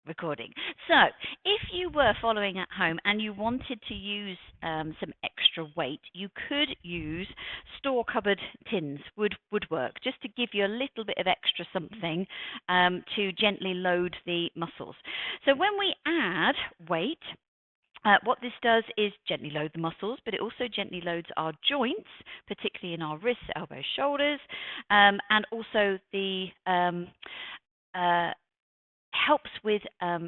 Recording. So, if you were following at home and you wanted to use some extra weight, you could use store cupboard tins. Would work just to give you a little bit of extra something to gently load the muscles. So when we add weight, what this does is gently load the muscles, but it also gently loads our joints, particularly in our wrists, elbows, shoulders, and also the helps with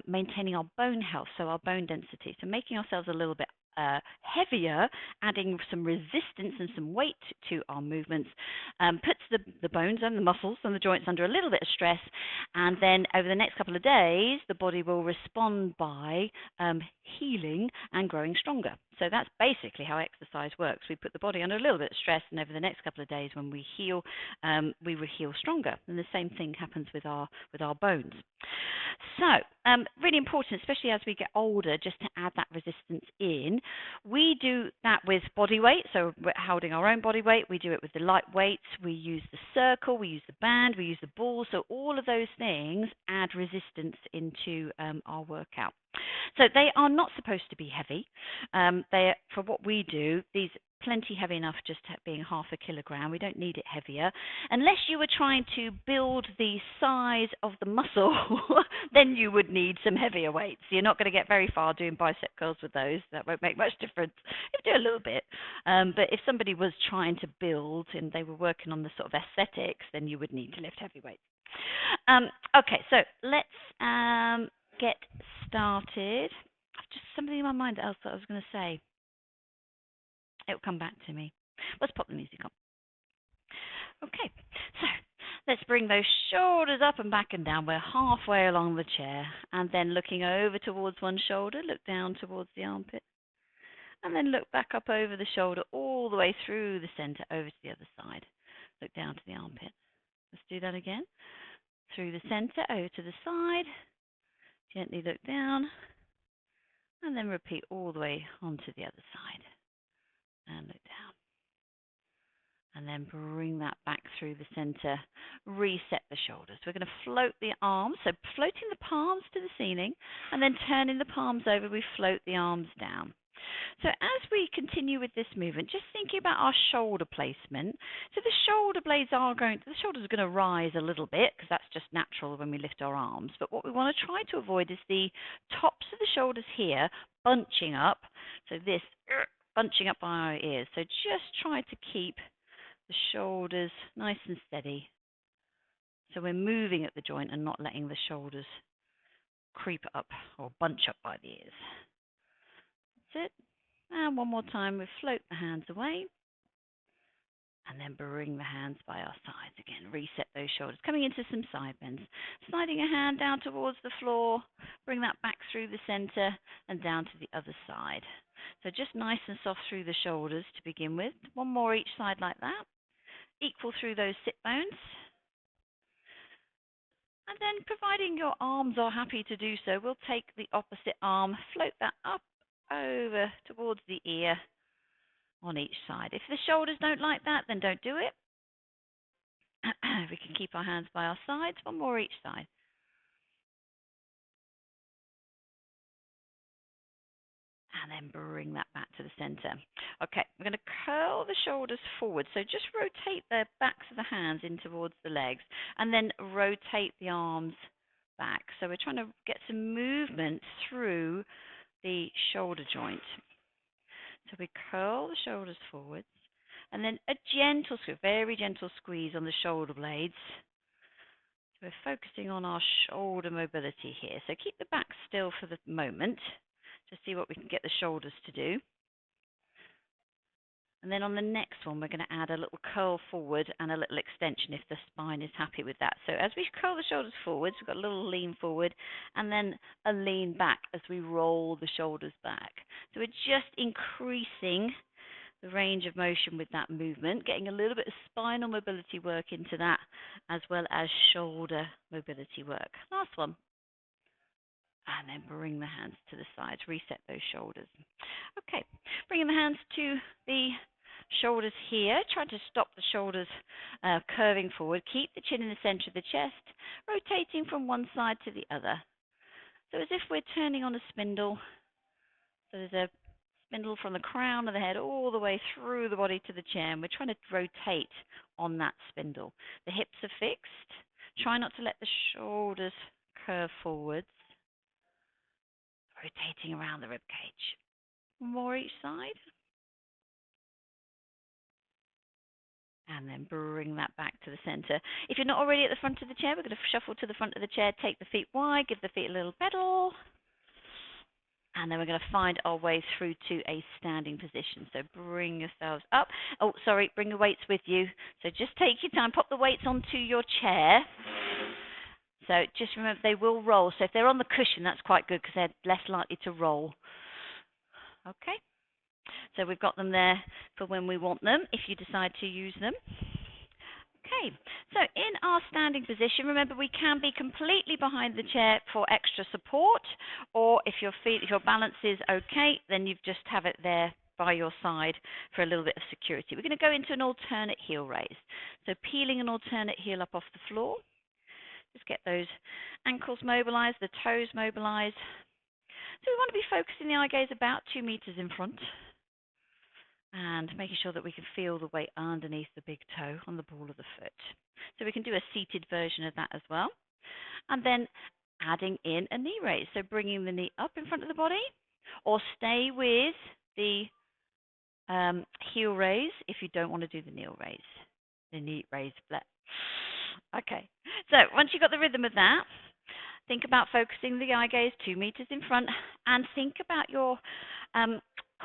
maintaining our bone health, so our bone density. So making ourselves a little bit heavier, adding some resistance and some weight to our movements, puts the bones and the muscles and the joints under a little bit of stress, and then over the next couple of days, the body will respond by healing and growing stronger. So that's basically how exercise works. We put the body under a little bit of stress, and over the next couple of days, when we heal, we will heal stronger. And the same thing happens with our bones. So, really important, especially as we get older, just to add that resistance in. We do that with body weight, so we're holding our own body weight. We do it with the light weights. We use the circle, we use the band, we use the ball. So all of those things add resistance into our workout. So they are not supposed to be heavy. For what we do, these plenty heavy enough, just being 0.5 kilogram. We don't need it heavier. Unless you were trying to build the size of the muscle, then you would need some heavier weights. You're not going to get very far doing bicep curls with those. That won't make much difference. You do a little bit. But if somebody was trying to build and they were working on the sort of aesthetics, then you would need to lift heavy weights. Okay, so let's get started. Just something in my mind else that I was going to say. It will come back to me. Let's pop the music on. Okay, so let's bring those shoulders up and back and down. We're halfway along the chair, and then looking over towards one shoulder, look down towards the armpit, and then look back up over the shoulder all the way through the center over to the other side. Look down to the armpit. Let's do that again. Through the center, over to the side. Gently look down, and then repeat all the way onto the other side. And look down. And then bring that back through the center. Reset the shoulders. We're going to float the arms. So floating the palms to the ceiling, and then turning the palms over, we float the arms down. So as we continue with this movement, just thinking about our shoulder placement. So the shoulder blades the shoulders are going to rise a little bit, because that's just natural when we lift our arms. But what we want to try to avoid is the tops of the shoulders here bunching up. So this bunching up by our ears. So just try to keep the shoulders nice and steady. So we're moving at the joint and not letting the shoulders creep up or bunch up by the ears. That's it. And one more time, we float the hands away. And then bring the hands by our sides again. Reset those shoulders. Coming into some side bends. Sliding a hand down towards the floor. Bring that back through the center and down to the other side. So just nice and soft through the shoulders to begin with. One more each side like that. Equal through those sit bones. And then, providing your arms are happy to do so, we'll take the opposite arm, float that up over towards the ear on each side. If the shoulders don't like that, then don't do it. We can keep our hands by our sides. One more each side. And then bring that back to the center. Okay, we're going to curl the shoulders forward. So just rotate the backs of the hands in towards the legs, and then rotate the arms back. So we're trying to get some movement through the shoulder joint. So we curl the shoulders forwards, and then a gentle, very gentle squeeze on the shoulder blades. So we're focusing on our shoulder mobility here. So keep the back still for the moment to see what we can get the shoulders to do. And then on the next one, we're going to add a little curl forward and a little extension if the spine is happy with that. So as we curl the shoulders forwards, we've got a little lean forward and then a lean back as we roll the shoulders back. So we're just increasing the range of motion with that movement, getting a little bit of spinal mobility work into that, as well as shoulder mobility work. Last one. And then bring the hands to the sides, reset those shoulders. Okay, bringing the hands to the shoulders here. Try to stop the shoulders curving forward. Keep the chin in the center of the chest, rotating from one side to the other. So as if we're turning on a spindle. So there's a spindle from the crown of the head all the way through the body to the chair, and we're trying to rotate on that spindle. The hips are fixed. Try not to let the shoulders curve forwards. Rotating around the rib cage. More each side. And then bring that back to the center. If you're not already at the front of the chair, we're going to shuffle to the front of the chair, take the feet wide, give the feet a little pedal. And then we're going to find our way through to a standing position. So bring yourselves up. Oh, sorry, bring the weights with you. So just take your time, pop the weights onto your chair. So just remember, they will roll. So if they're on the cushion, that's quite good because they're less likely to roll. Okay. So we've got them there for when we want them, if you decide to use them. Okay, so in our standing position, remember we can be completely behind the chair for extra support, or if your balance is okay, then you just have it there by your side for a little bit of security. We're going to go into an alternate heel raise. So peeling an alternate heel up off the floor. Just get those ankles mobilized, the toes mobilized. So we want to be focusing the eye gaze about 2 meters in front, and making sure that we can feel the weight underneath the big toe on the ball of the foot. So we can do a seated version of that as well. And then adding in a knee raise. So bringing the knee up in front of the body, or stay with the heel raise if you don't want to do the knee raise. Okay, so once you've got the rhythm of that, think about focusing the eye gaze 2 meters in front, and think about your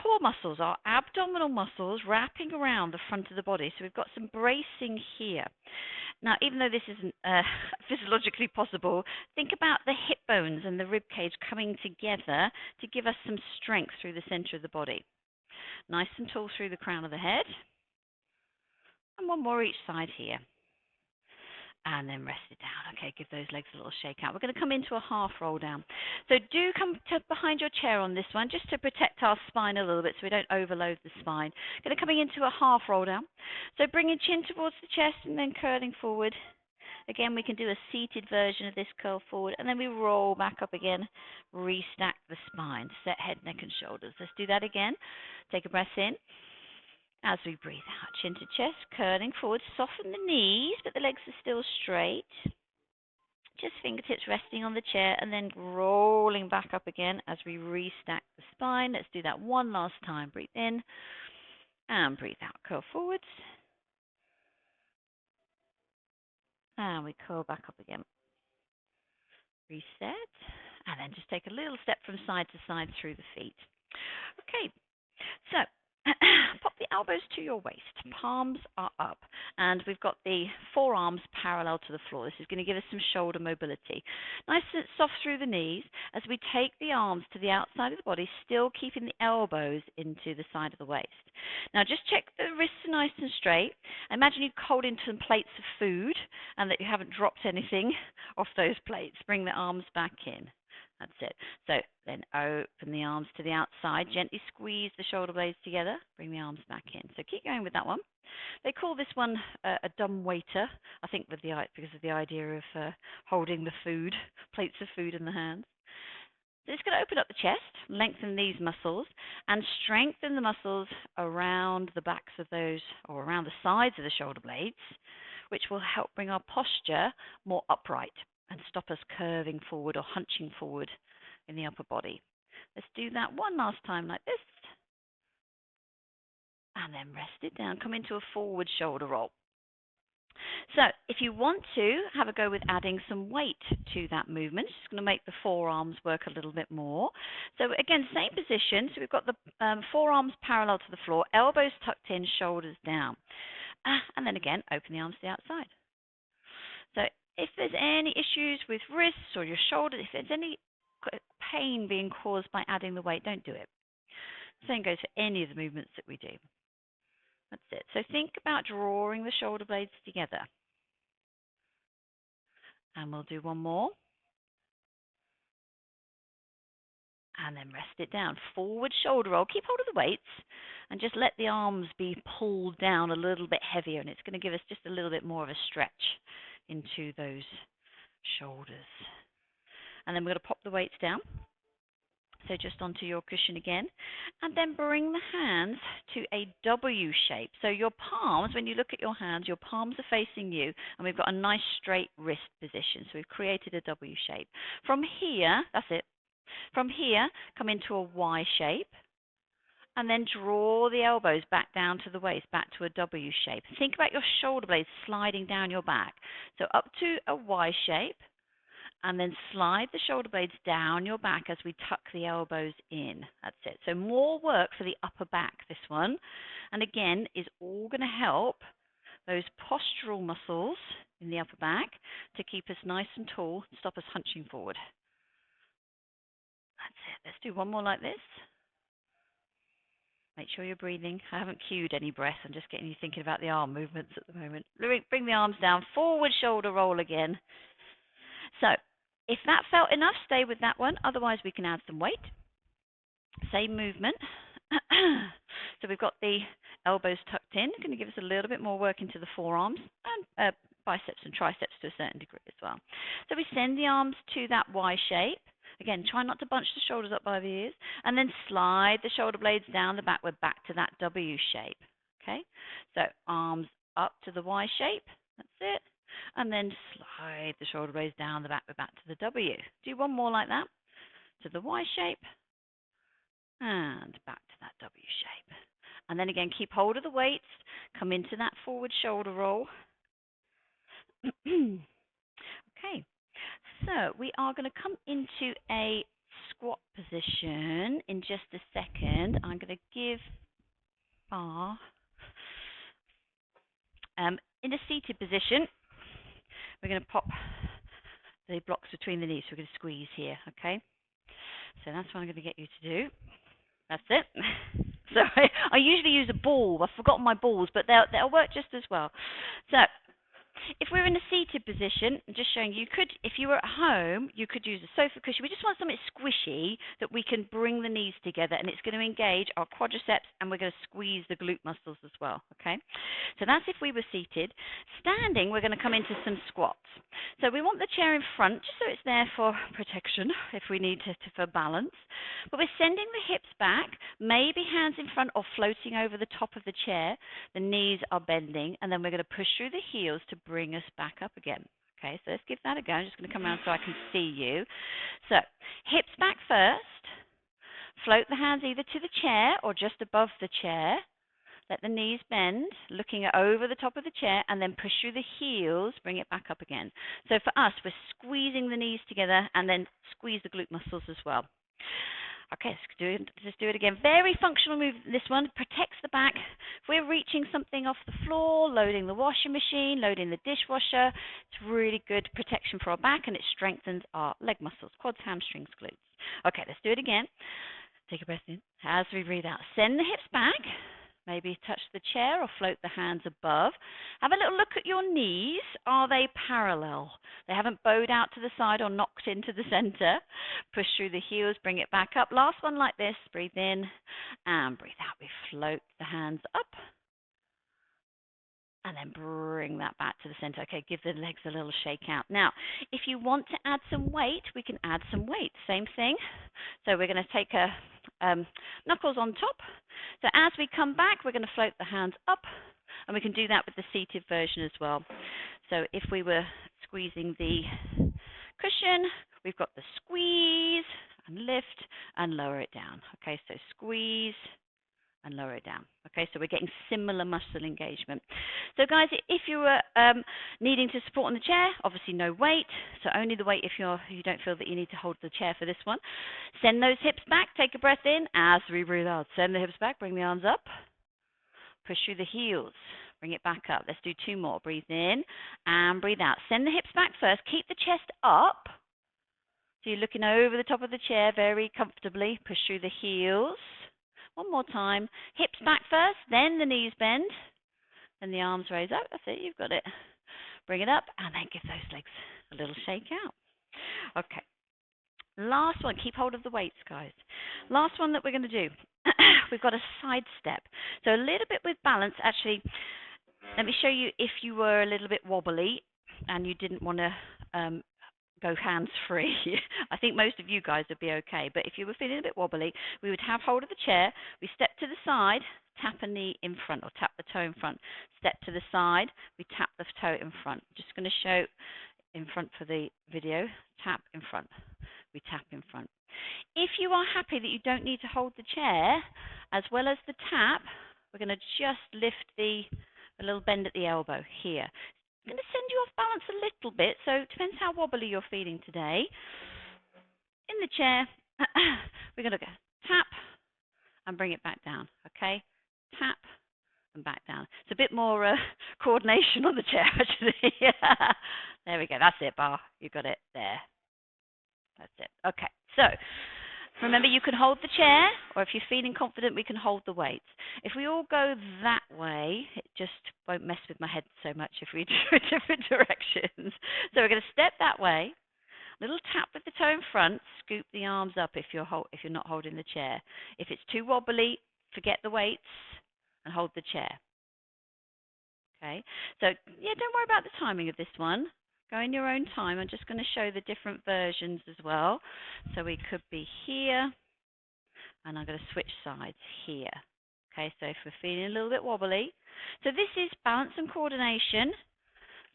core muscles, our abdominal muscles, wrapping around the front of the body. So we've got some bracing here. Now, even though this isn't physiologically possible, think about the hip bones and the rib cage coming together to give us some strength through the center of the body. Nice and tall through the crown of the head. And one more each side here. And then rest it down. Okay, give those legs a little shake out. We're going to come into a half roll down. So do come behind your chair on this one, just to protect our spine a little bit so we don't overload the spine. Going to coming into a half roll down. So bringing chin towards the chest and then curling forward. Again, we can do a seated version of this curl forward, and then we roll back up again, restack the spine, set head, neck, and shoulders. Let's do that again. Take a breath in. As we breathe out, chin to chest, curling forward, soften the knees, but the legs are still straight. Just fingertips resting on the chair, and then rolling back up again as we restack the spine. Let's do that one last time. Breathe in and breathe out. Curl forwards. And we curl back up again. Reset. And then just take a little step from side to side through the feet. Okay, so pop the elbows to your waist, palms are up, and we've got the forearms parallel to the floor. This is going to give us some shoulder mobility. Nice and soft through the knees as we take the arms to the outside of the body, still keeping the elbows into the side of the waist. Now just check the wrists are nice and straight. Imagine you're holding some plates of food and that you haven't dropped anything off those plates. Bring the arms back in. That's it. So then open the arms to the outside. Gently squeeze the shoulder blades together. Bring the arms back in. So keep going with that one. They call this one a dumb waiter, I think because of the idea of holding the food, plates of food in the hands. So it's going to open up the chest, lengthen these muscles, and strengthen the muscles around the backs of those, or around the sides of the shoulder blades, which will help bring our posture more upright and stop us curving forward or hunching forward in the upper body. Let's do that one last time like this. And then rest it down. Come into a forward shoulder roll. So if you want to have a go with adding some weight to that movement, it's just going to make the forearms work a little bit more. So again, same position. So we've got the forearms parallel to the floor, elbows tucked in, shoulders down. And then again, open the arms to the outside. So if there's any issues with wrists or your shoulders, if there's any pain being caused by adding the weight, don't do it. Same goes for any of the movements that we do. That's it. So think about drawing the shoulder blades together. And we'll do one more. And then rest it down. Forward shoulder roll. Keep hold of the weights and just let the arms be pulled down a little bit heavier. And it's going to give us just a little bit more of a stretch into those shoulders. And then we're going to pop the weights down. So just onto your cushion again. And then bring the hands to a W shape. So your palms, when you look at your hands, your palms are facing you. And we've got a nice straight wrist position. So we've created a W shape. From here, that's it. From here, come into a Y shape. And then draw the elbows back down to the waist, back to a W shape. Think about your shoulder blades sliding down your back. So up to a Y shape. And then slide the shoulder blades down your back as we tuck the elbows in. That's it. So more work for the upper back, this one. And again, is all going to help those postural muscles in the upper back to keep us nice and tall, stop us hunching forward. That's it. Let's do one more like this. Make sure you're breathing. I haven't cued any breath. I'm just getting you thinking about the arm movements at the moment. Bring the arms down. Forward shoulder roll again. So if that felt enough, stay with that one. Otherwise, we can add some weight. Same movement. So we've got the elbows tucked in. Going to give us a little bit more work into the forearms and biceps and triceps to a certain degree as well. So we send the arms to that Y shape. Again, try not to bunch the shoulders up by the ears. And then slide the shoulder blades down the back. We're back to that W shape. Okay? So arms up to the Y shape. That's it. And then slide the shoulder blades down the back. We're back to the W. Do one more like that. To the Y shape. And back to that W shape. And then again, keep hold of the weights. Come into that forward shoulder roll. Okay. So we are going to come into a squat position in just a second. I'm going to give our in a seated position. We're going to pop the blocks between the knees. So we're going to squeeze here, okay? So that's what I'm going to get you to do. That's it. So I usually use a ball. I've forgotten my balls, but they'll work just as well. So if we're in a seated position, I'm just showing you could, if you were at home, you could use a sofa cushion. We just want something squishy that we can bring the knees together, and it's going to engage our quadriceps, and we're going to squeeze the glute muscles as well, okay? So that's if we were seated. Standing, we're going to come into some squats. So we want the chair in front, just so it's there for protection, if we need to for balance. But we're sending the hips back, maybe hands in front or floating over the top of the chair. The knees are bending, and then we're going to push through the heels to bring us back up again. Okay, so let's give that a go. I'm just going to come around so I can see you. So, hips back first. Float the hands either to the chair or just above the chair. Let the knees bend, looking over the top of the chair, and then push through the heels, bring it back up again. So for us, we're squeezing the knees together and then squeeze the glute muscles as well. Okay, let's do it again. Very functional move, this one. Protects the back. If we're reaching something off the floor, loading the washing machine, loading the dishwasher, it's really good protection for our back, and it strengthens our leg muscles, quads, hamstrings, glutes. Okay, let's do it again. Take a breath in. As we breathe out, send the hips back. Maybe touch the chair or float the hands above. Have a little look at your knees. Are they parallel? They haven't bowed out to the side or knocked into the center. Push through the heels, bring it back up. Last one like this. Breathe in and breathe out. We float the hands up. And then bring that back to the center. Okay, give the legs a little shake out. Now, if you want to add some weight, we can add some weight. Same thing. So we're going to take a knuckles on top. So as we come back, we're going to float the hands up. And we can do that with the seated version as well. So if we were squeezing the cushion, we've got the squeeze and lift and lower it down. Okay, so squeeze and lower it down. Okay, so we're getting similar muscle engagement. So guys, if you were needing to support on the chair, obviously no weight, so only the weight if you don't feel that you need to hold the chair for this one. Send those hips back, take a breath in, as we breathe out. Send the hips back, bring the arms up, push through the heels, bring it back up. Let's do two more. Breathe in and breathe out. Send the hips back first, keep the chest up. So you're looking over the top of the chair very comfortably, push through the heels. One more time. Hips back first, then the knees bend, then the arms raise up. That's it, you've got it. Bring it up, and then give those legs a little shake out. Okay. Last one. Keep hold of the weights, guys. Last one that we're going to do. We've got a side step. So a little bit with balance. Actually, let me show you if you were a little bit wobbly and you didn't want to go hands-free. I think most of you guys would be okay. But if you were feeling a bit wobbly, we would have hold of the chair. We step to the side, tap a knee in front or tap the toe in front. Step to the side, we tap the toe in front. Just going to show in front for the video. Tap in front. We tap in front. If you are happy that you don't need to hold the chair, as well as the tap, we're going to just lift a little bend at the elbow here. It's going to send you off balance a little bit, so it depends how wobbly you're feeling today. In the chair, we're going to go tap and bring it back down, okay? Tap and back down. It's a bit more coordination on the chair, actually. There we go. That's it, Bar. You got it there. That's it. Okay, so remember, you can hold the chair, or if you're feeling confident, we can hold the weights. If we all go that way, it just won't mess with my head so much if we do different directions. So we're going to step that way, little tap with the toe in front, scoop the arms up if you're not holding the chair. If it's too wobbly, forget the weights and hold the chair. Okay, so yeah, don't worry about the timing of this one. Go in your own time. I'm just going to show the different versions as well. So we could be here, and I'm going to switch sides here. Okay, so if we're feeling a little bit wobbly. So this is balance and coordination,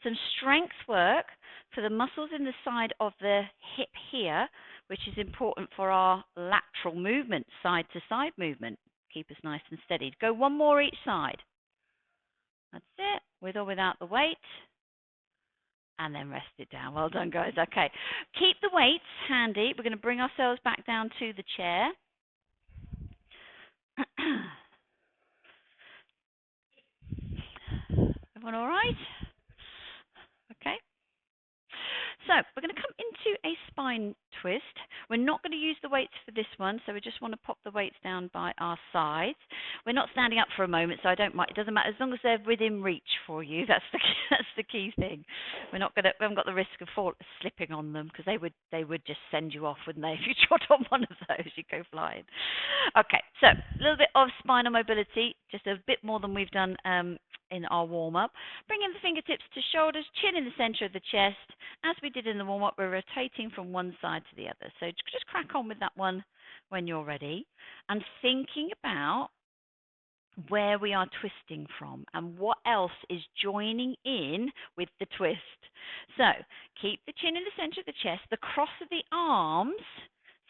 some strength work for the muscles in the side of the hip here, which is important for our lateral movement, side to side movement. Keep us nice and steady. Go one more each side. That's it, with or without the weight. And then rest it down. Well done, guys. Okay. Keep the weights handy. We're going to bring ourselves back down to the chair. Everyone all right? Okay. So we're going to come into a spine twist. We're not going to use the weights for this one, so we just want to pop the weights down by our sides. We're not standing up for a moment, so I don't mind. It doesn't matter as long as they're within reach for you. That's the key thing. We haven't got the risk of slipping on them, because they would just send you off, wouldn't they? If you trod on one of those, you'd go flying. Okay, so a little bit of spinal mobility, just a bit more than we've done in our warm-up. Bringing the fingertips to shoulders, chin in the center of the chest. As we did in the warm-up, we're rotating from one side to the other. So just crack on with that one when you're ready. And thinking about where we are twisting from and what else is joining in with the twist. So keep the chin in the center of the chest. The cross of the arms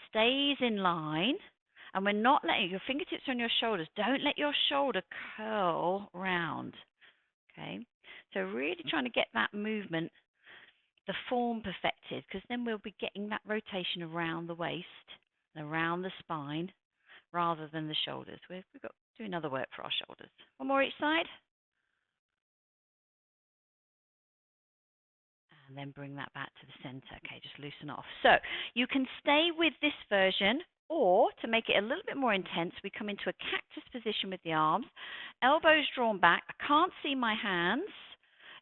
stays in line. And we're not letting your fingertips on your shoulders. Don't let your shoulder curl round. Okay, so really trying to get that movement, the form perfected, because then we'll be getting that rotation around the waist and around the spine rather than the shoulders. We've got to do another work for our shoulders. One more each side. And then bring that back to the center. Okay, just loosen off. So you can stay with this version, or to make it a little bit more intense, we come into a cactus position with the arms, elbows drawn back. I can't see my hands.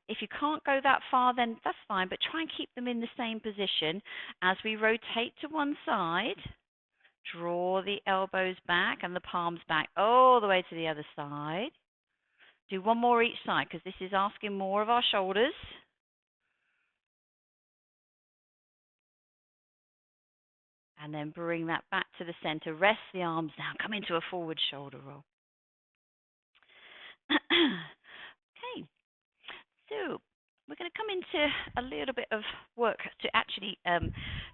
If you can't go that far, then that's fine, but try and keep them in the same position. As we rotate to one side, draw the elbows back and the palms back all the way to the other side. Do one more each side, because this is asking more of our shoulders. And then bring that back to the center. Rest the arms down. Come into a forward shoulder roll. Okay. So we're going to come into a little bit of work to actually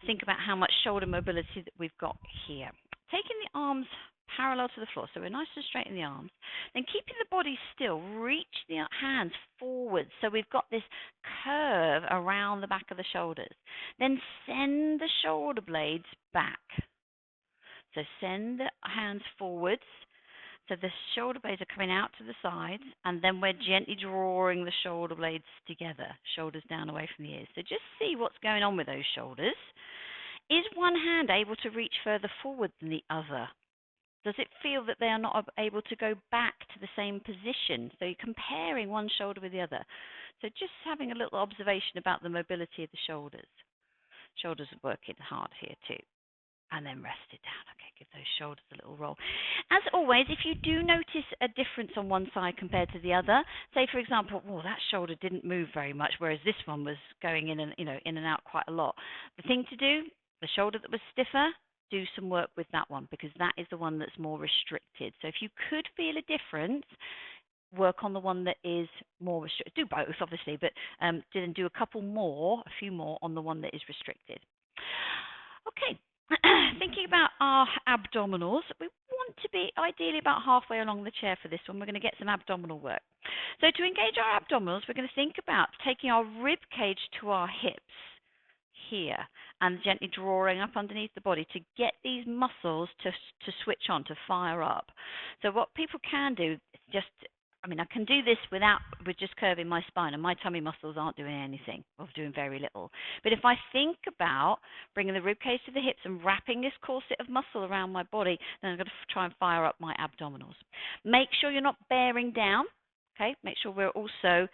think about how much shoulder mobility that we've got here. Taking the arms parallel to the floor, so we're nice and straight in the arms. Then keeping the body still, reach the hands forward, so we've got this curve around the back of the shoulders. Then send the shoulder blades back. So send the hands forwards, so the shoulder blades are coming out to the sides, and then we're gently drawing the shoulder blades together, shoulders down away from the ears. So just see what's going on with those shoulders. Is one hand able to reach further forward than the other? Does it feel that they are not able to go back to the same position? So you're comparing one shoulder with the other. So just having a little observation about the mobility of the shoulders. Shoulders are working hard here too. and then rest it down. Okay, give those shoulders a little roll. As always, if you do notice a difference on one side compared to the other, say for example, oh, that shoulder didn't move very much, whereas this one was going in and in and out quite a lot. The thing to do, the shoulder that was stiffer, do some work with that one because that is the one that's more restricted. So if you could feel a difference, work on the one that is more restricted. Do both, obviously, but then do a few more on the one that is restricted. Okay, thinking about our abdominals, we want to be ideally about halfway along the chair for this one. We're going to get some abdominal work. So to engage our abdominals, we're going to think about taking our rib cage to our hips here and gently drawing up underneath the body to get these muscles to switch on, to fire up. So what people can do is just, I can do this with just curving my spine, and my tummy muscles aren't doing anything, or doing very little. But if I think about bringing the rib cage to the hips and wrapping this corset of muscle around my body, then I'm going to try and fire up my abdominals. Make sure you're not bearing down. Okay, make sure we're also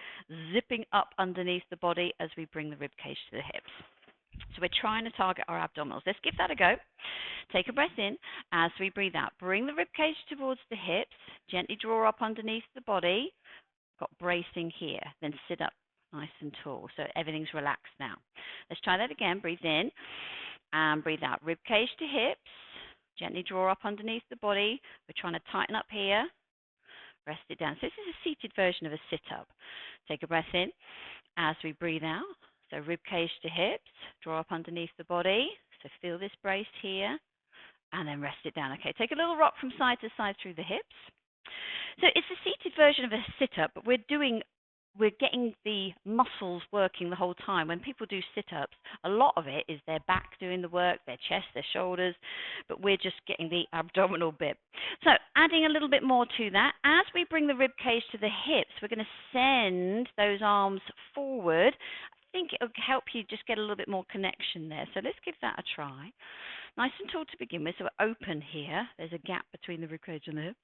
zipping up underneath the body as we bring the rib cage to the hips. So we're trying to target our abdominals. Let's give that a go. Take a breath in as we breathe out. Bring the rib cage towards the hips. Gently draw up underneath the body. Got bracing here. Then sit up nice and tall. So everything's relaxed now. Let's try that again. Breathe in and breathe out. Rib cage to hips. Gently draw up underneath the body. We're trying to tighten up here. Rest it down. So this is a seated version of a sit-up. Take a breath in as we breathe out. So rib cage to hips, draw up underneath the body. So feel this brace here, and then rest it down. Okay, take a little rock from side to side through the hips. So it's a seated version of a sit-up, but we're getting the muscles working the whole time. When people do sit-ups, a lot of it is their back doing the work, their chest, their shoulders, but we're just getting the abdominal bit. So adding a little bit more to that, as we bring the rib cage to the hips, we're going to send those arms forward. I think it'll help you just get a little bit more connection there. So let's give that a try. Nice and tall to begin with, so we're open here. There's a gap between the rib cage and the hips.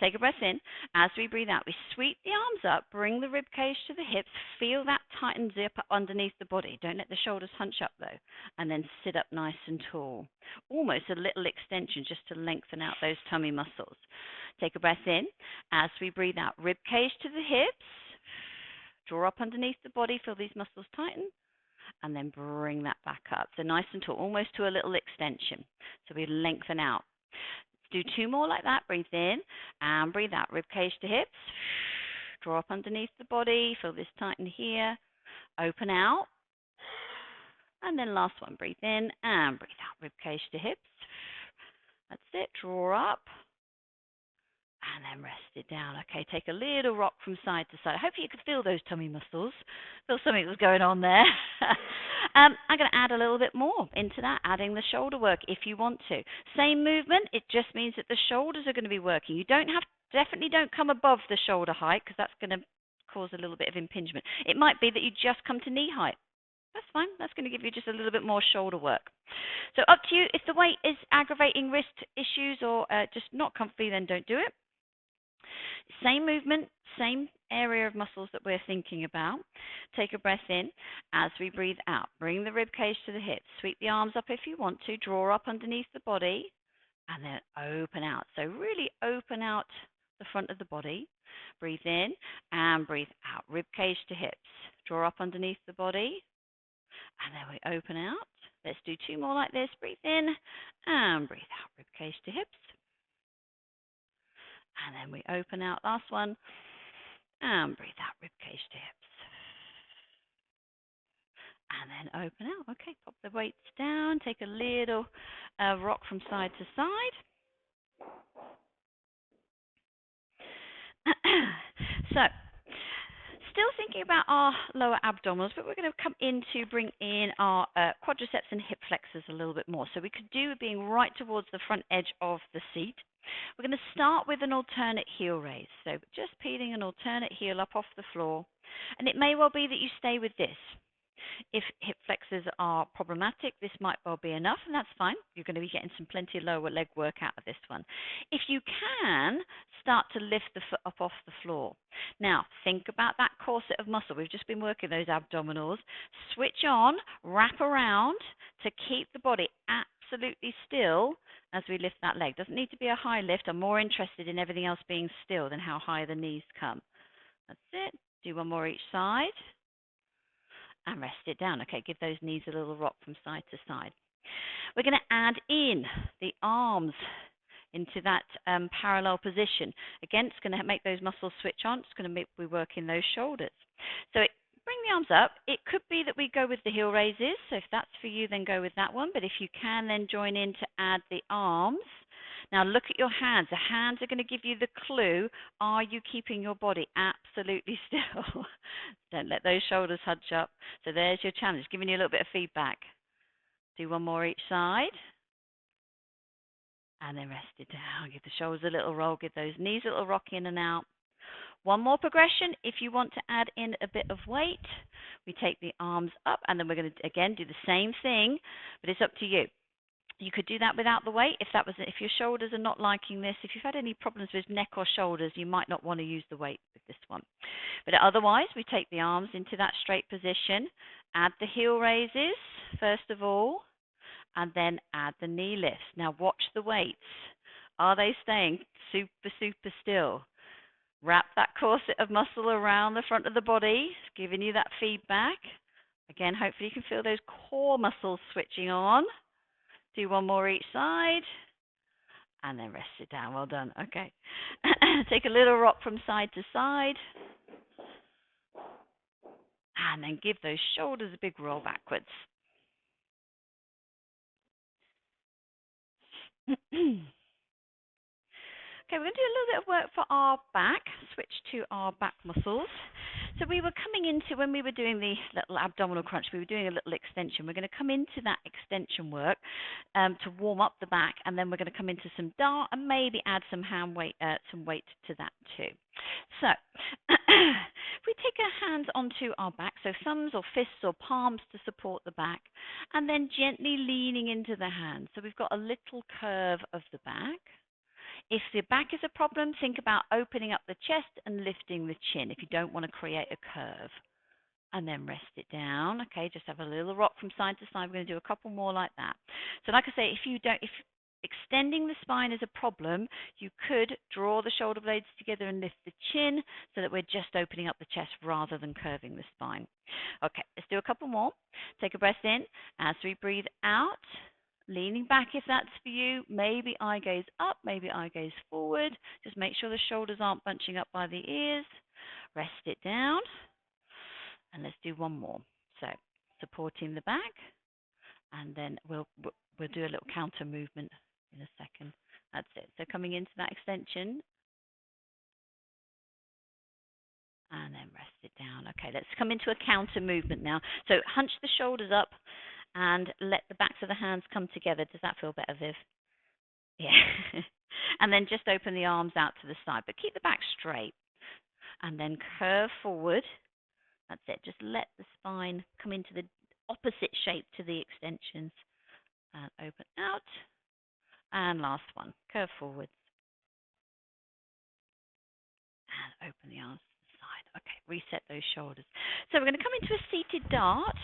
Take a breath in. As we breathe out, we sweep the arms up, bring the rib cage to the hips, feel that tighten zip underneath the body. Don't let the shoulders hunch up though, and then sit up nice and tall. Almost a little extension just to lengthen out those tummy muscles. Take a breath in. As we breathe out, rib cage to the hips, draw up underneath the body, feel these muscles tighten, and then bring that back up. So nice and tall, almost to a little extension. So we lengthen out. Let's do two more like that. Breathe in and breathe out. Rib cage to hips. Draw up underneath the body. Feel this tighten here. Open out. And then last one. Breathe in and breathe out. Rib cage to hips. That's it. Draw up. And then rest it down. Okay, take a little rock from side to side. Hopefully you could feel those tummy muscles. Feel something was going on there. I'm going to add a little bit more into that, adding the shoulder work if you want to. Same movement, it just means that the shoulders are going to be working. You definitely don't come above the shoulder height because that's going to cause a little bit of impingement. It might be that you just come to knee height. That's fine. That's going to give you just a little bit more shoulder work. So up to you. If the weight is aggravating wrist issues or just not comfy, then don't do it. Same movement, same area of muscles that we're thinking about. Take a breath in as we breathe out. Bring the rib cage to the hips. Sweep the arms up if you want to. Draw up underneath the body and then open out. So really open out the front of the body. Breathe in and breathe out. Rib cage to hips. Draw up underneath the body and then we open out. Let's do two more like this. Breathe in and breathe out. Rib cage to hips. And then we open out, last one, and breathe out, rib cage to hips. And then open out. Okay, pop the weights down, take a little rock from side to side. So, still thinking about our lower abdominals, but we're going to come in to bring in our quadriceps and hip flexors a little bit more. So we could do being right towards the front edge of the seat. We're going to start with an alternate heel raise. So just peeling an alternate heel up off the floor. And it may well be that you stay with this. If hip flexors are problematic, this might well be enough, and that's fine. You're going to be getting some plenty of lower leg work out of this one. If you can, start to lift the foot up off the floor. Now, think about that corset of muscle. We've just been working those abdominals. Switch on, wrap around to keep the body absolutely still as we lift that leg. Doesn't need to be a high lift. I'm more interested in everything else being still than how high the knees come. That's it. Do one more each side. And rest it down. Okay, give those knees a little rock from side to side. We're going to add in the arms into that parallel position. Again, it's going to make those muscles switch on. It's going to make we work in those shoulders. So bring the arms up. It could be that we go with the heel raises. So if that's for you, then go with that one. But if you can, then join in to add the arms. Now look at your hands. The hands are going to give you the clue. Are you keeping your body absolutely still? Don't let those shoulders hunch up. So there's your challenge, giving you a little bit of feedback. Do one more each side. And then rest it down. Give the shoulders a little roll. Give those knees a little rock in and out. One more progression. If you want to add in a bit of weight, we take the arms up, and then we're going to, again, do the same thing, but it's up to you. You could do that without the weight. If your shoulders are not liking this, if you've had any problems with neck or shoulders, you might not want to use the weight with this one. But otherwise, we take the arms into that straight position, add the heel raises, first of all, and then add the knee lifts. Now watch the weights. Are they staying super, super still? Wrap that corset of muscle around the front of the body, giving you that feedback. Again, hopefully you can feel those core muscles switching on. Do one more each side, and then rest it down. Well done. Okay. Take a little rock from side to side, and then give those shoulders a big roll backwards. Okay, we're going to do a little bit of work for our back. Switch to our back muscles. So we were coming into, when we were doing the little abdominal crunch, we were doing a little extension. We're going to come into that extension work to warm up the back, and then we're going to come into some dart and maybe add some weight to that too. So if we take our hands onto our back, so thumbs or fists or palms to support the back, and then gently leaning into the hands. So we've got a little curve of the back. If the back is a problem, think about opening up the chest and lifting the chin if you don't want to create a curve. And then rest it down. Okay, just have a little rock from side to side. We're going to do a couple more like that. So like I say, if extending the spine is a problem, you could draw the shoulder blades together and lift the chin so that we're just opening up the chest rather than curving the spine. Okay, let's do a couple more. Take a breath in as we breathe out. Leaning back if that's for you. Maybe eye gaze up, maybe eye gaze forward. Just make sure the shoulders aren't bunching up by the ears. Rest it down. And let's do one more. So supporting the back, and then we'll do a little counter movement in a second. That's it. So coming into that extension, and then rest it down. Okay, let's come into a counter movement now. So hunch the shoulders up and let the backs of the hands come together. Does that feel better, Viv? Yeah. And then just open the arms out to the side, but keep the back straight. And then curve forward. That's it. Just let the spine come into the opposite shape to the extensions. And open out. And last one. Curve forward. And open the arms to the side. Okay, reset those shoulders. So we're going to come into a seated dart.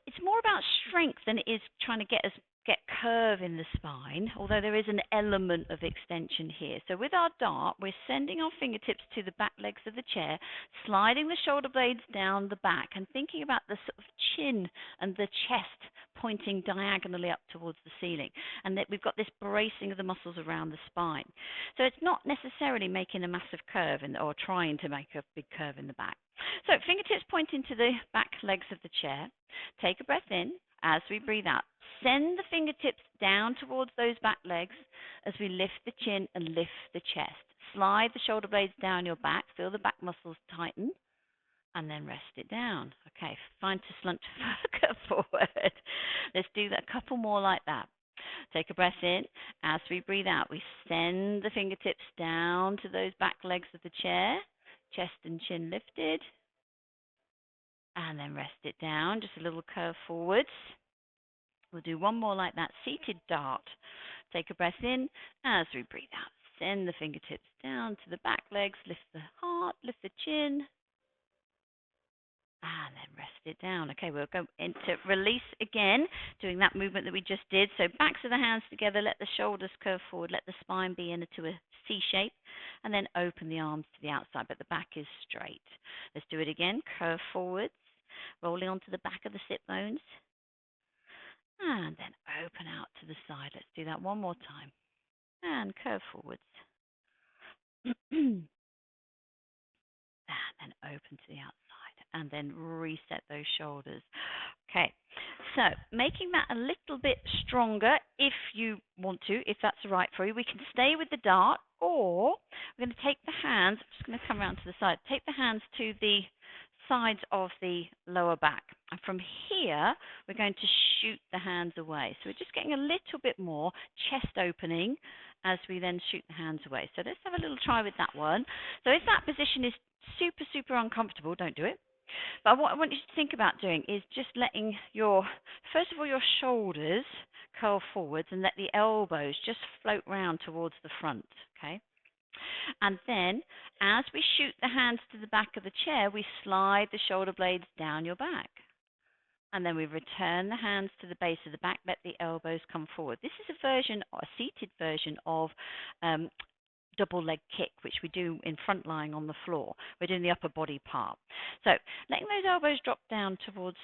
It's more about strength than it is trying to get curve in the spine, although there is an element of extension here. So with our dart, we're sending our fingertips to the back legs of the chair, sliding the shoulder blades down the back, and thinking about the sort of chin and the chest pointing diagonally up towards the ceiling, and that we've got this bracing of the muscles around the spine. So it's not necessarily making a massive curve or trying to make a big curve in the back. So fingertips pointing to the back legs of the chair. Take a breath in as we breathe out. Send the fingertips down towards those back legs as we lift the chin and lift the chest. Slide the shoulder blades down your back. Feel the back muscles tighten. And then rest it down. Okay, fine to slunt forward. Let's do that, a couple more like that. Take a breath in. As we breathe out, we send the fingertips down to those back legs of the chair. Chest and chin lifted. And then rest it down, just a little curve forwards. We'll do one more like that, seated dart. Take a breath in as we breathe out. Send the fingertips down to the back legs, lift the heart, lift the chin, and then rest it down. Okay, we'll go into release again, doing that movement that we just did. So backs of the hands together, let the shoulders curve forward, let the spine be into a C shape, and then open the arms to the outside, but the back is straight. Let's do it again, curve forwards, rolling onto the back of the sit bones, and then open out to the side. Let's do that one more time. And curve forwards. And then open to the outside. And then reset those shoulders. Okay, so making that a little bit stronger if you want to, if that's right for you. We can stay with the dart, or we're going to take the hands, I'm just going to come around to the side, take the hands to the sides of the lower back. And from here, we're going to shoot the hands away. So we're just getting a little bit more chest opening as we then shoot the hands away. So let's have a little try with that one. So if that position is super, super uncomfortable, don't do it. But what I want you to think about doing is just letting first of all, your shoulders curl forwards and let the elbows just float round towards the front, okay? And then, as we shoot the hands to the back of the chair, we slide the shoulder blades down your back. And then we return the hands to the base of the back, let the elbows come forward. This is a seated version of double leg kick, which we do in front lying on the floor. We're doing the upper body part. So letting those elbows drop down towards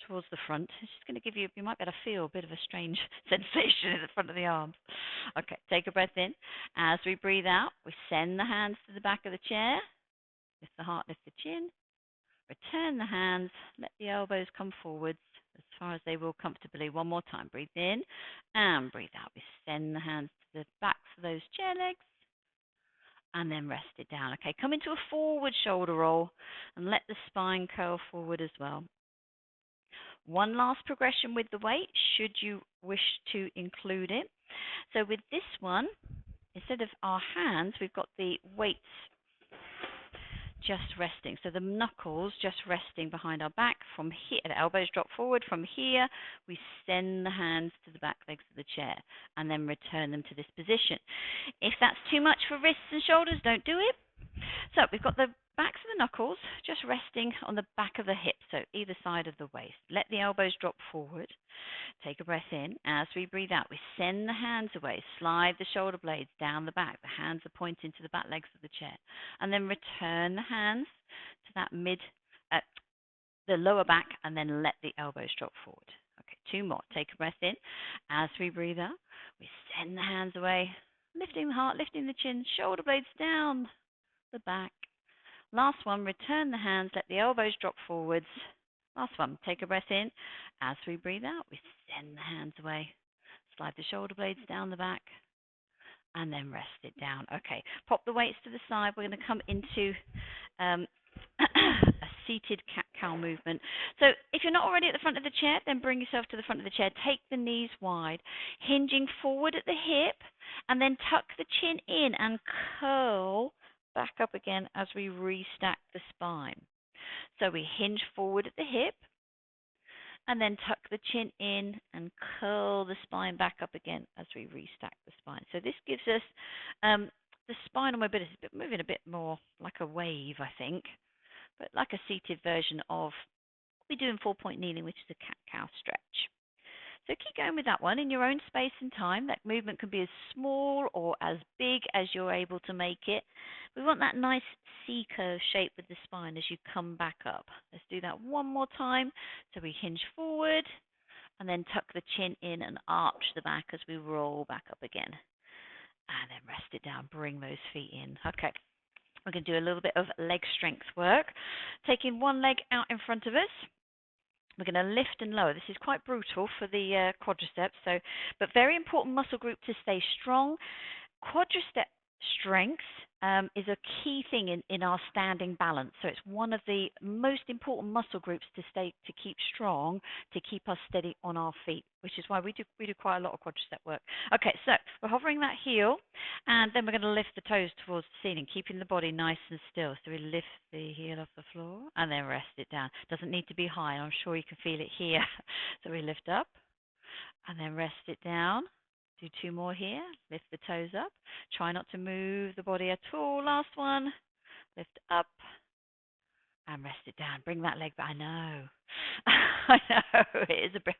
the front. It's just going to give you might be able to feel a bit of a strange sensation in the front of the arms. Okay, take a breath in. As we breathe out, we send the hands to the back of the chair. Lift the heart, lift the chin. Return the hands, let the elbows come forwards as far as they will comfortably. One more time. Breathe in and breathe out. We send the hands to the backs of those chair legs. And then rest it down. Okay, come into a forward shoulder roll and let the spine curl forward as well. One last progression with the weight, should you wish to include it. So with this one, instead of our hands, we've got the weights just resting. So the knuckles just resting behind our back. From here, the elbows drop forward. From here, we send the hands to the back legs of the chair and then return them to this position. If that's too much for wrists and shoulders, don't do it. So we've got the backs of the knuckles just resting on the back of the hips, so either side of the waist. Let the elbows drop forward. Take a breath in. As we breathe out, we send the hands away. Slide the shoulder blades down the back. The hands are pointing to the back legs of the chair. And then return the hands to that the lower back, and then let the elbows drop forward. Okay, two more. Take a breath in. As we breathe out, we send the hands away, lifting the heart, lifting the chin, shoulder blades down the back. Last one, return the hands, let the elbows drop forwards. Last one, take a breath in. As we breathe out, we send the hands away. Slide the shoulder blades down the back and then rest it down. Okay, pop the weights to the side. We're going to come into a seated cat-cow movement. So if you're not already at the front of the chair, then bring yourself to the front of the chair. Take the knees wide, hinging forward at the hip, and then tuck the chin in and curl back up again as we restack the spine. So we hinge forward at the hip and then tuck the chin in and curl the spine back up again as we restack the spine. So this gives us the spinal mobility, moving a bit more like a wave, I think, but like a seated version of what we do in 4-point kneeling, which is a cat-cow stretch. So keep going with that one in your own space and time. That movement can be as small or as big as you're able to make it. We want that nice C-curve shape with the spine as you come back up. Let's do that one more time. So we hinge forward and then tuck the chin in and arch the back as we roll back up again. And then rest it down, bring those feet in. Okay, we're going to do a little bit of leg strength work. Taking one leg out in front of us. We're going to lift and lower. This is quite brutal for the quadriceps, but very important muscle group to stay strong. Quadriceps strength is a key thing in our standing balance. So it's one of the most important muscle groups to keep strong, to keep us steady on our feet, which is why we do quite a lot of quadricep work. Okay, so we're hovering that heel, and then we're going to lift the toes towards the ceiling, keeping the body nice and still. So we lift the heel off the floor and then rest it down. Doesn't need to be high. I'm sure you can feel it here. So we lift up and then rest it down. Do 2 more here. Lift the toes up. Try not to move the body at all. Last one. Lift up and rest it down. Bring that leg back. I know. I know. It is a bit,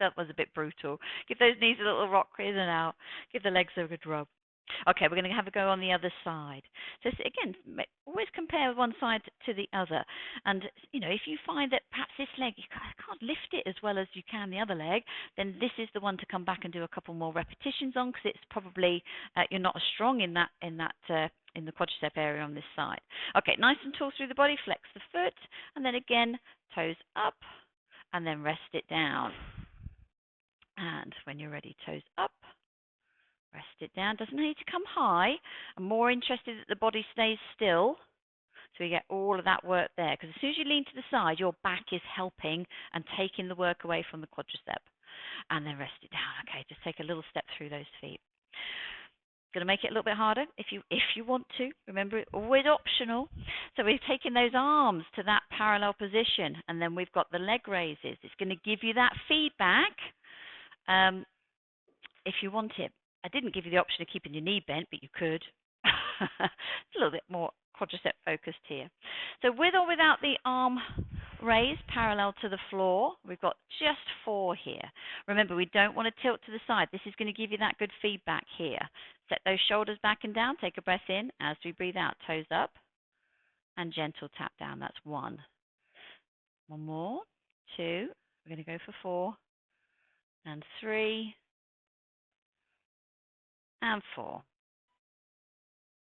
that was a bit brutal. Give those knees a little rock in and out. Give the legs a good rub. Okay, we're going to have a go on the other side. So again, always compare one side to the other. And, if you find that perhaps this leg, you can't lift it as well as you can the other leg, then this is the one to come back and do a couple more repetitions on, because it's probably, you're not as strong in the quadricep area on this side. Okay, nice and tall through the body, flex the foot, and then again, toes up, and then rest it down. And when you're ready, toes up. Rest it down. Doesn't need to come high. I'm more interested that the body stays still, so we get all of that work there. Because as soon as you lean to the side, your back is helping and taking the work away from the quadricep. And then rest it down. Okay, just take a little step through those feet. Going to make it a little bit harder if you want to. Remember, it's always optional. So we've taken those arms to that parallel position, and then we've got the leg raises. It's going to give you that feedback if you want it. I didn't give you the option of keeping your knee bent, but you could. It's a little bit more quadricep focused here. So with or without the arm raised parallel to the floor, we've got just 4 here. Remember, we don't want to tilt to the side. This is going to give you that good feedback here. Set those shoulders back and down. Take a breath in. As we breathe out, toes up and gentle tap down. That's 1. 1 more. 2. We're going to go for 4 and 3. And 4.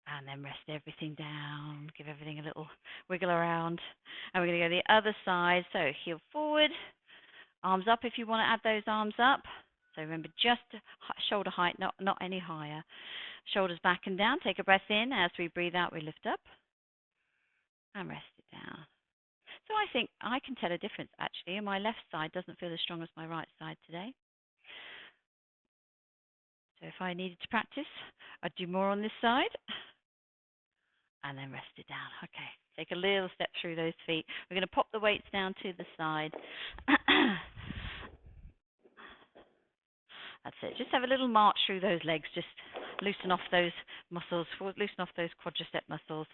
And then rest everything down. Give everything a little wiggle around. And we're going to go the other side. So heel forward, arms up if you want to add those arms up. So remember, just shoulder height, not any higher. Shoulders back and down. Take a breath in. As we breathe out, we lift up and rest it down. So I think I can tell a difference, actually. My left side doesn't feel as strong as my right side today. So if I needed to practice, I'd do more on this side and then rest it down. Okay, take a little step through those feet. We're going to pop the weights down to the side. That's it. Just have a little march through those legs. Just loosen off those muscles, loosen off those quadricep muscles.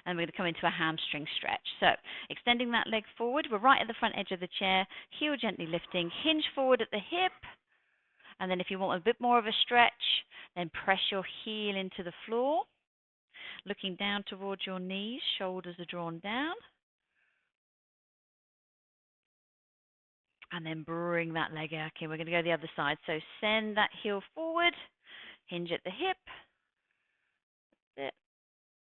And we're going to come into a hamstring stretch. So extending that leg forward. We're right at the front edge of the chair. Heel gently lifting. Hinge forward at the hip. And then if you want a bit more of a stretch, then press your heel into the floor. Looking down towards your knees, shoulders are drawn down. And then bring that leg out. Okay, we're going to go the other side. So send that heel forward, hinge at the hip. That's it.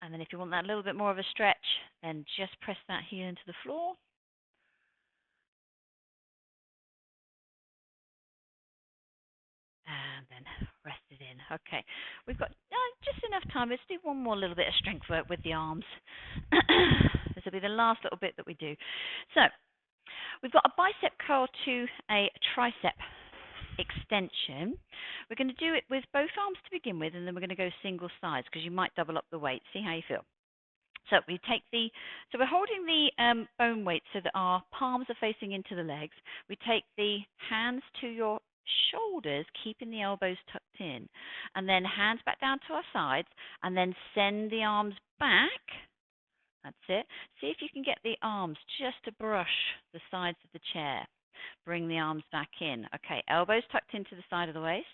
And then if you want that little bit more of a stretch, then just press that heel into the floor. And then rest it in. Okay, we've got just enough time. Let's do one more little bit of strength work with the arms. This will be the last little bit that we do. So we've got a bicep curl to a tricep extension. We're going to do it with both arms to begin with, and then we're going to go single sides because you might double up the weight. See how you feel. So we're holding the bone weight so that our palms are facing into the legs. We take the hands to your shoulders, keeping the elbows tucked in, and then hands back down to our sides, and then send the arms back. That's it. See if you can get the arms just to brush the sides of the chair. Bring the arms back in. Okay, elbows tucked into the side of the waist,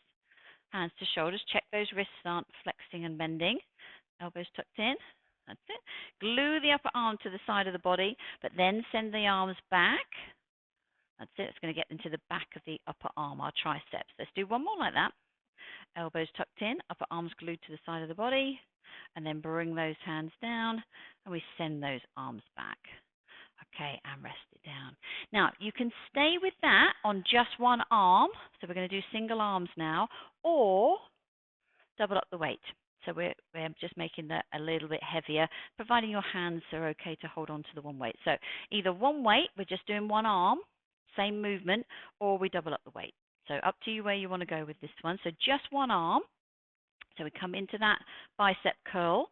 hands to shoulders. Check those wrists aren't flexing and bending. Elbows tucked in. That's it. Glue the upper arm to the side of the body, but then send the arms back. That's it. It's going to get into the back of the upper arm, our triceps. Let's do one more like that. Elbows tucked in, upper arms glued to the side of the body, and then bring those hands down, and we send those arms back. Okay, and rest it down. Now, you can stay with that on just one arm. So we're going to do single arms now, or double up the weight. So we're just making that a little bit heavier, providing your hands are okay to hold on to the one weight. So either one weight, we're just doing one arm, same movement, or we double up the weight. So up to you where you want to go with this one. So just one arm. So we come into that bicep curl,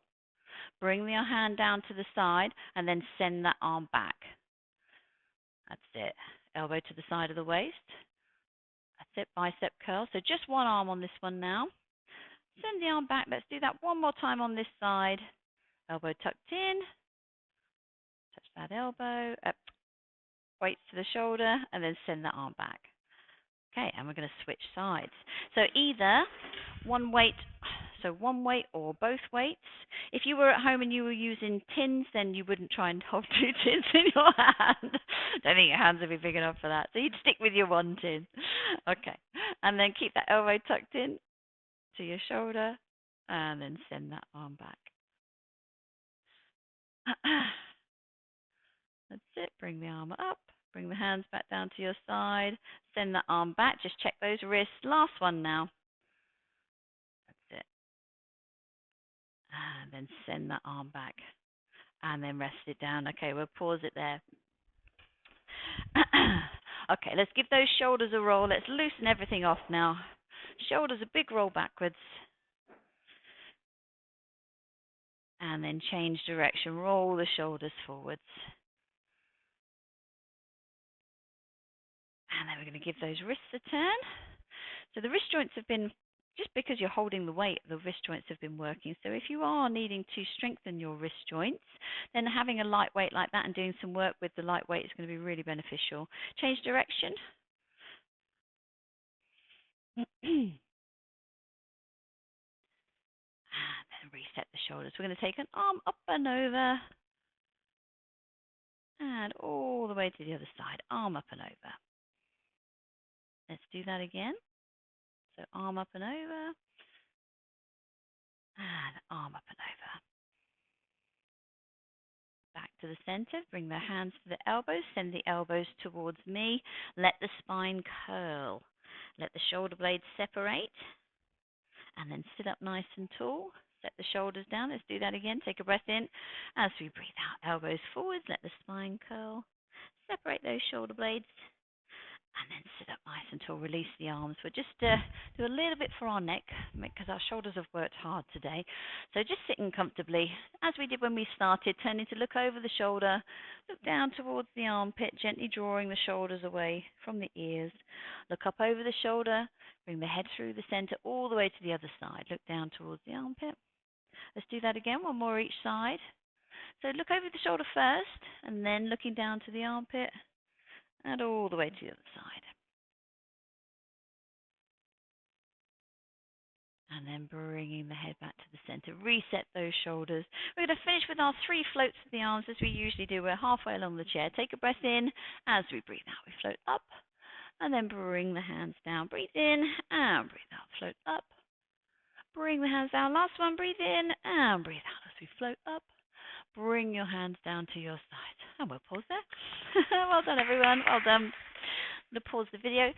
bring your hand down to the side, and then send that arm back. That's it. Elbow to the side of the waist. That's it, bicep curl. So just one arm on this one now. Send the arm back. Let's do that one more time on this side. Elbow tucked in. Touch that elbow. Up. Weight to the shoulder, and then send that arm back. Okay, and we're going to switch sides. So either one weight or both weights. If you were at home and you were using tins, then you wouldn't try and hold 2 tins in your hand. Don't think your hands would be big enough for that. So you'd stick with your 1 tin. Okay, and then keep that elbow tucked in to your shoulder, and then send that arm back. That's it. Bring the arm up. Bring the hands back down to your side. Send that arm back. Just check those wrists. Last one now. That's it. And then send that arm back. And then rest it down. Okay, we'll pause it there. Okay, let's give those shoulders a roll. Let's loosen everything off now. Shoulders a big roll backwards. And then change direction. Roll the shoulders forwards. And then we're going to give those wrists a turn. So the wrist joints have been, just because you're holding the weight, the wrist joints have been working. So if you are needing to strengthen your wrist joints, then having a light weight like that and doing some work with the light weight is going to be really beneficial. Change direction. And then reset the shoulders. We're going to take an arm up and over. And all the way to the other side. Arm up and over. Let's do that again. So arm up and over. And arm up and over. Back to the center. Bring the hands to the elbows. Send the elbows towards me. Let the spine curl. Let the shoulder blades separate. And then sit up nice and tall. Set the shoulders down. Let's do that again. Take a breath in. As we breathe out, elbows forwards. Let the spine curl. Separate those shoulder blades. And then sit up nice and tall. Release the arms. We'll just do a little bit for our neck because our shoulders have worked hard today. So just sitting comfortably, as we did when we started, turning to look over the shoulder, look down towards the armpit, gently drawing the shoulders away from the ears. Look up over the shoulder, bring the head through the center all the way to the other side. Look down towards the armpit. Let's do that again, one more each side. So look over the shoulder first, and then looking down to the armpit. And all the way to the other side. And then bringing the head back to the center. Reset those shoulders. We're going to finish with our 3 floats of the arms as we usually do. We're halfway along the chair. Take a breath in. As we breathe out, we float up. And then bring the hands down. Breathe in and breathe out. Float up. Bring the hands down. Last one. Breathe in and breathe out as we float up. Bring your hands down to your side. And we'll pause there. Well done, everyone. Well done. I'm going to pause the video.